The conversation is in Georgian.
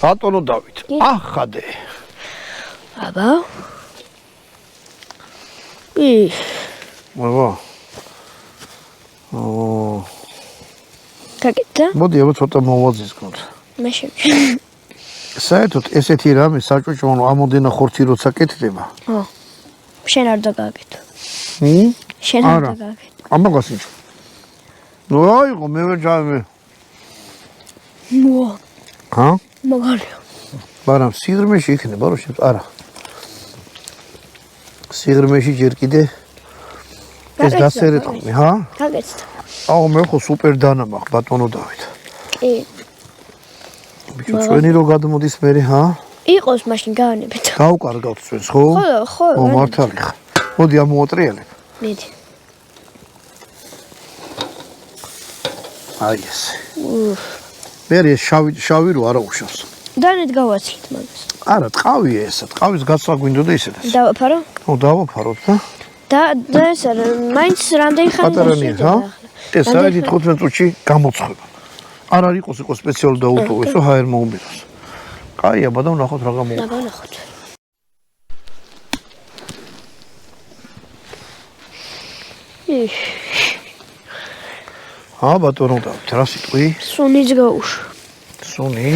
ბატონო დავით. ახადე. აბა. აბა. გაკეთდა? მოდი აბა ცოტა მოვაზისკოთ. მე შევჩი. საერთოდ ესეთი რამე საჭუჭმონო ამოდენა ხორცი როცა კეთდება. ო. შენ არ დაგაკეთო. შენ არ დაგაკეთო. ამაგას ինչ. ნუ აიღო მე ვერ ჯამე. ნუ. ჰა? მაგარია. მაგრამ სიღრმეში იქნება რო შევ არა. სიღრმეში ჯერ კიდე ეს დასერეთყმე, ჰა? გაკეთდა. აუ მე ხო სუპერ დანა მაქვს ბატონო დავით. კი. ბიჭო ჩვენი რო გადმოდის მე, ჰა? იყოს მაშინ გაანებით. გავკარგავთ ჩვენს, ხო? ხო. ო მართალი ხა. მოდი ამოატრიალებ. მიდი. აი ეს. მე ეს შავი რო არა უშავს. დანეთ გავაცით მაგას. არა, ტყავია ესა, ტყავის გაცვლა გვინდოდა ისედაც. დავაფარო? ო, დავაფაროთ და და ესა მაინც რამდენი ხანი პატარანია, ჰა? ეს საერთოდ 15 წუთში გამოცხება. არ არის იყოს სპეციალური დაუტოვესო, ჰაერ მოუმბიროს. კაია, ბადა ვნახოთ რა გამოვა. ნახოთ. ბატონო დავით, რა სიტყვი? სუნიც გაუშ. სუნი